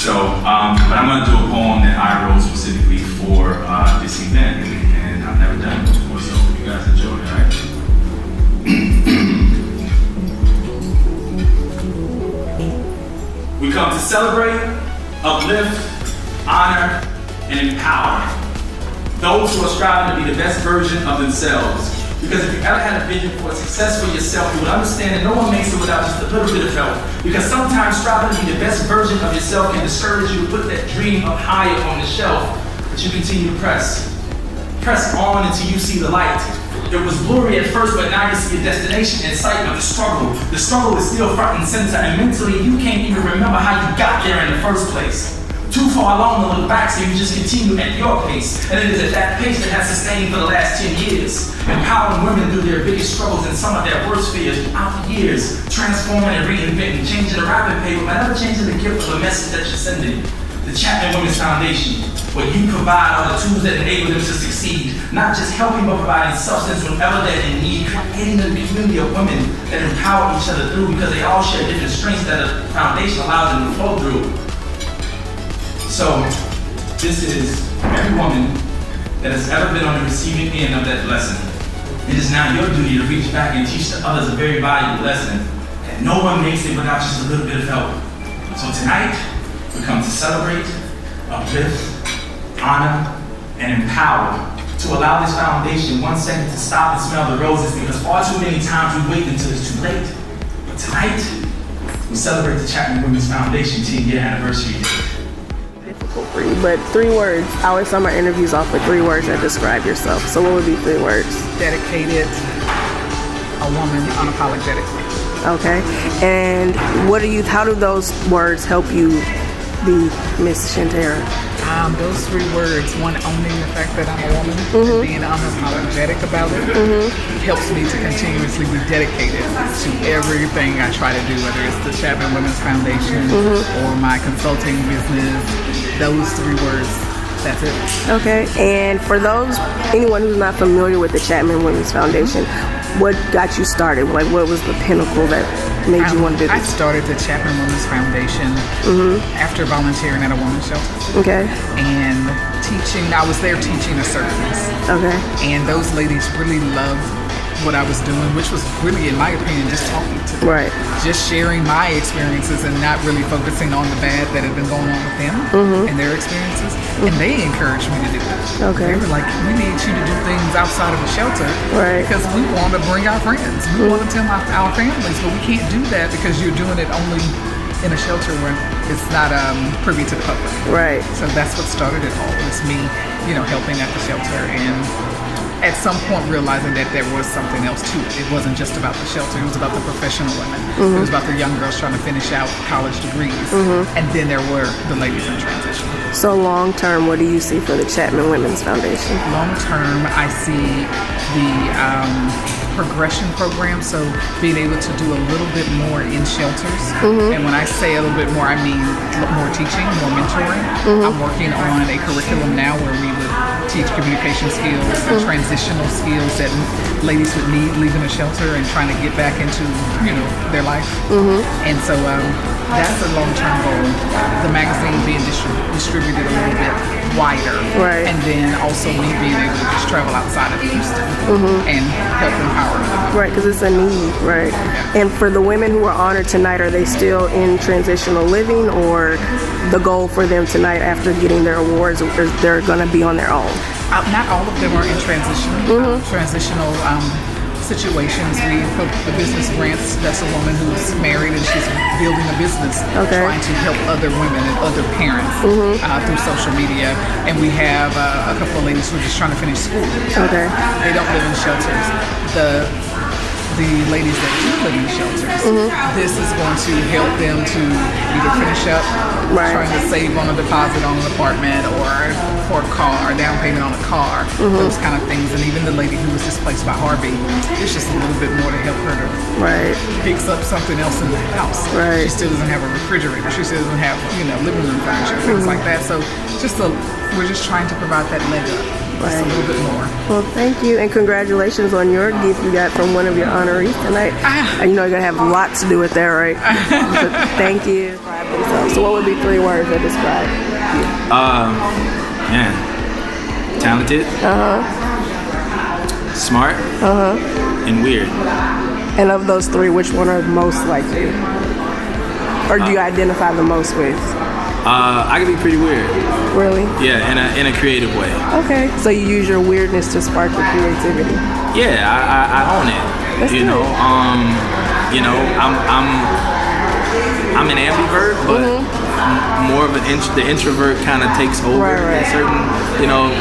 So, but I'm going to do a poem that I wrote specifically for this event, and I've never done it before, so hope you guys enjoy it, all right? We come to celebrate, uplift, honor, and empower those who are striving to be the best version of themselves. Because if you ever had a vision for success for yourself, you would understand that no one makes it without just a little bit of help. Because sometimes striving to be the best version of yourself can discourage you to put that dream up higher on the shelf. But you continue to press on until you see the light. It was blurry at first, but now you see a destination in sight. But the struggle is still front and center, and mentally you can't even remember how you got there in the first place. Too far along to look back, so you just continue at your pace. And it is at that pace that has sustained for the last 10 years. Empowering women through their biggest struggles and some of their worst fears throughout the years. Transforming and reinventing, changing the wrapping paper, but never changing the gift of the message that you're sending. The Chatman Women's Foundation, where you provide all the tools that enable them to succeed. Not just helping, but providing substance whenever they're in need. Creating a community of women that empower each other through, because they all share different strengths that a foundation allows them to flow through. So, this is every woman that has ever been on the receiving end of that lesson. It is now your duty to reach back and teach the others a very valuable lesson, that no one makes it without just a little bit of help. So tonight, we come to celebrate, uplift, honor, and empower, to allow this foundation 1 second to stop and smell the roses, because far too many times we wait until it's too late. But tonight, we celebrate the Chatman Women's Foundation 10-year anniversary. Difficult for you, but 3 words. I always start my interviews off with 3 words that describe yourself. So what would be 3 words? Dedicated, a woman, unapologetically. Okay. And how do those words help you be Miss Shantera? Those 3 words, one, owning the fact that I'm a woman, and being unapologetic about it, helps me to continuously be dedicated to everything I try to do, whether it's the Chatman Women's Foundation or my consulting business. Those 3 words, that's it. Okay. And for anyone who's not familiar with the Chatman Women's Foundation, what got you started? Like, what was the pinnacle that made you want to do this? I started the Chatman Women's Foundation after volunteering at a women's shelter. Okay. And teaching, I was there teaching a service. Okay. And those ladies really loved what I was doing, which was really, in my opinion, just talking to them. Right. Just sharing my experiences and not really focusing on the bad that had been going on with them and their experiences. And they encouraged me to do that. Okay. They were like, we need you to do things outside of the shelter. Right. Because we want to bring our friends. We want to tell our families, but we can't do that because you're doing it only in a shelter where it's not privy to the public. Right. So that's what started it all. It was me, helping at the shelter, and at some point realizing that there was something else to it. It wasn't just about the shelter, it was about the professional women. It was about the young girls trying to finish out college degrees. And then there were the ladies in transition. So long term, what do you see for the Chatman Women's Foundation? Long term, I see the progression program, so being able to do a little bit more in shelters. And when I say a little bit more, I mean more teaching, more mentoring. I'm working on a curriculum now where we would teach communication skills and transitional skills that ladies would need leaving a shelter and trying to get back into, their life. And so that's a long-term goal. The magazine being distributed a little bit wider. Right. And then also me being able to just travel outside of Houston and help empower them. Right, because it's a need, right? Yeah. And for the women who are honored tonight, are they still in transitional living, or the goal for them tonight after getting their awards, they're going to be on their own? Not all of them are in transitional situations. We put the business grants. That's a woman who's married and she's building a business, trying to help other women and other parents through social media. And we have a couple of ladies who are just trying to finish school. Okay. They don't live in shelters. The ladies that do live in shelters, this is going to help them to either finish up trying to save on a deposit on an apartment or for a car, or down payment on a car, those kind of things. And even the lady who was displaced by Harvey, it's just a little bit more to help her to fix up something else in the house. Right. She still doesn't have a refrigerator. She still doesn't have living room furniture, things like that. So we're just trying to provide that leg up. just a Right. little bit more. Well, thank you, and congratulations on your gift you got from one of your honorees tonight. And you know you're going to have lots to do with that, right? So thank you. So what would be 3 words that describe you? Man, talented, smart, and weird. And of those 3, which one are most like you? Or do you identify the most with? I can be pretty weird. Really? Yeah, in a creative way. Okay. So you use your weirdness to spark your creativity. Yeah, I own it. That's you good. know, I'm an ambivert, but more of the introvert kind of takes over Right. in certain,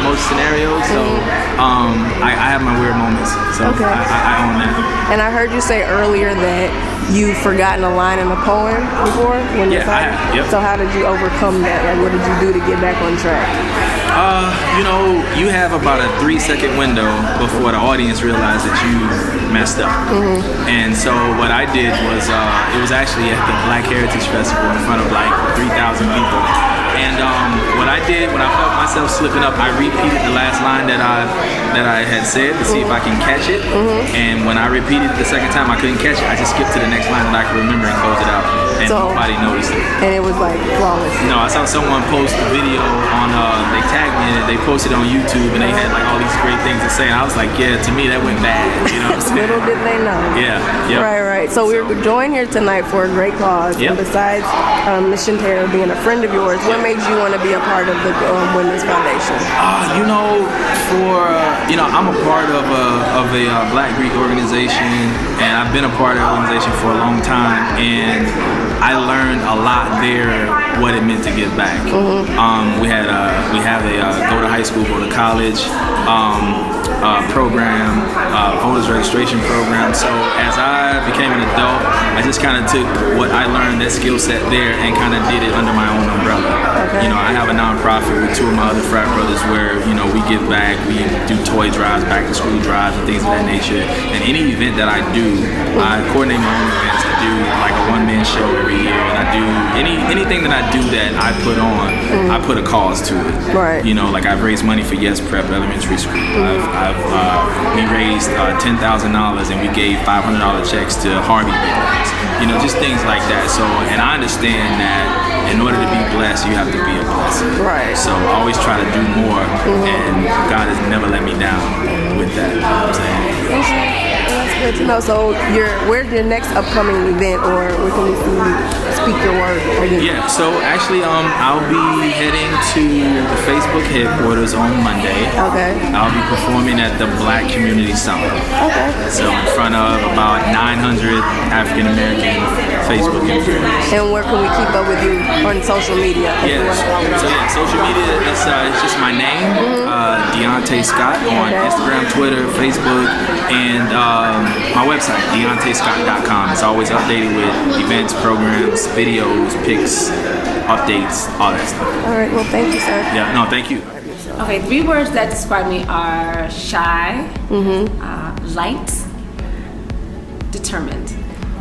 most scenarios. So I have my weird moments. So Okay. I own that. And I heard you say earlier that you've forgotten a line in a poem before when you're Yeah, I talking. have, yep. So how did you overcome that? Like, what did you do to get back on track? You have about a 3-second window before the audience realizes that you messed up. And so what I did was, it was actually at the Black Heritage Festival in front of like 3,000 people. And what I did when I felt myself slipping up, I repeated the last line that I had said to see if I can catch it. And when I repeated it the second time, I couldn't catch it. I just skipped to the next line that I could remember and close it out. And nobody noticed it. And it was like flawless. No, I saw someone post a video on, they tagged me in it, they posted on YouTube, and they had like all these great things to say. And I was like, yeah, to me that went bad. You know what I'm saying? Little did they know. Yeah. Yep. Right. So we're joined here tonight for a great cause. Yep. And besides Miss Shantera being a friend of yours, what made you want to be a part of the Women's Foundation? I'm a part of a Black Greek organization, and I've been a part of the organization for a long time, and I learned a lot there what it meant to give back. We have a go to high school, go to college program, voters registration program. So as I became an adult, I just kind of took what I learned, that skill set there, and kind of did it under my own umbrella. Okay. I have a nonprofit with 2 of my other frat brothers where we give back, we do toy drives, back to school drives, and things of that nature. And any event that I do, I coordinate my own events. I do like a 1-man show every year, and I do anything that I do that I put on, I put a cause to it. Right. Like I've raised money for Yes Prep Elementary School. We raised $10,000 and we gave $500 checks to Harvey victims. Just things like that. So, and I understand that in order to be blessed, you have to be a blessing. Right. So I always try to do more, and God has never let me down with that. You know what I'm saying? That's good to know. So where's your next upcoming event, or where can we see you speak your word again? Yeah, so actually I'll be heading to the Facebook headquarters on Monday. Okay. I'll be performing at the Black Community Summit. Okay. So in front of about 900 African American Facebook influencers. And where can we keep up with you on social media? Yes. So social media is it's just my name, Deonte Scott, on Instagram, Twitter, Facebook, and my website, DeonteScott.com. It's always updated with events, programs, videos, pics, updates, all that stuff. All right. Well, thank you, sir. Yeah. No, thank you. Okay, 3 words that describe me are shy, light, determined.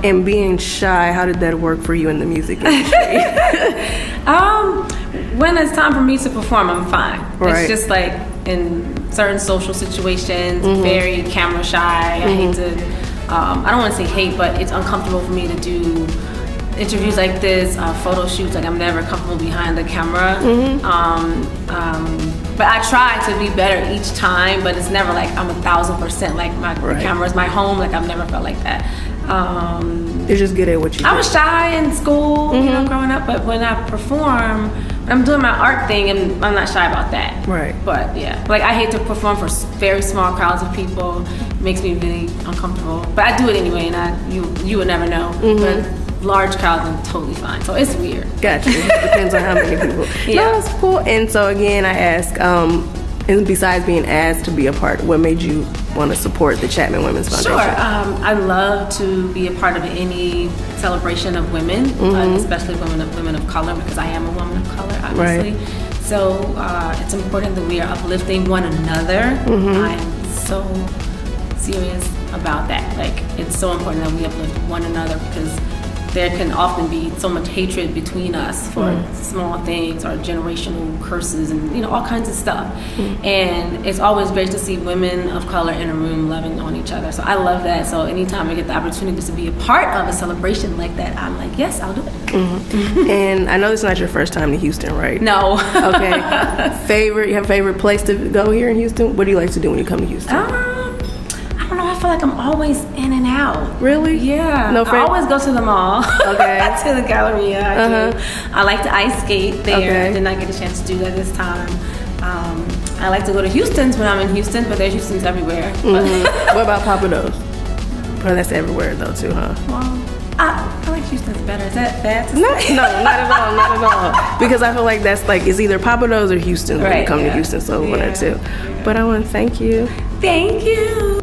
And being shy, how did that work for you in the music industry? When it's time for me to perform, I'm fine. Right. It's just like in certain social situations, very camera shy. I hate to, I don't want to say hate, but it's uncomfortable for me to do interviews like this, photo shoots. Like I'm never comfortable behind the camera. But I try to be better each time, but it's never like I'm 1,000% like the camera's my home. Like I've never felt like that. You're just good at what you do. I was shy in school, growing up, but when I perform, when I'm doing my art thing, and I'm not shy about that. Right. But yeah, like I hate to perform for very small crowds of people. It makes me really uncomfortable. But I do it anyway, and you would never know. But large crowds, I'm totally fine. So it's weird. Gotcha. It depends on how many people. Yeah. No, that's cool. And so again, I ask, and besides being asked to be a part, what made you want to support the Chatman Women's Foundation? Sure. I love to be a part of any celebration of women, especially women of color, because I am a woman of color, obviously. Right. So it's important that we are uplifting one another. I am so serious about that. Like, it's so important that we uplift one another, because there can often be so much hatred between us for small things or generational curses and all kinds of stuff. And it's always great to see women of color in a room loving on each other. So I love that. So anytime I get the opportunity to be a part of a celebration like that, I'm like, yes, I'll do it. And I know this is not your first time to Houston, right? No. Okay. You have a favorite place to go here in Houston? What do you like to do when you come to Houston? I don't know. I feel like I'm always in and out. Really? Yeah. No I always go to the mall. Okay. To the Galleria. I do. I like to ice skate there. Okay. I did not get a chance to do that this time. I like to go to Houston's when I'm in Houston, but there's Houston's everywhere. What about Papa Do's? Well, that's everywhere though too, huh? Well, I like Houston's better. Is that bad to No, say? not at all. Because I feel like that's like it's either Papa Do's or Houston when you Right, come to yeah. Houston, so one or two. But I want to thank you. Thank you.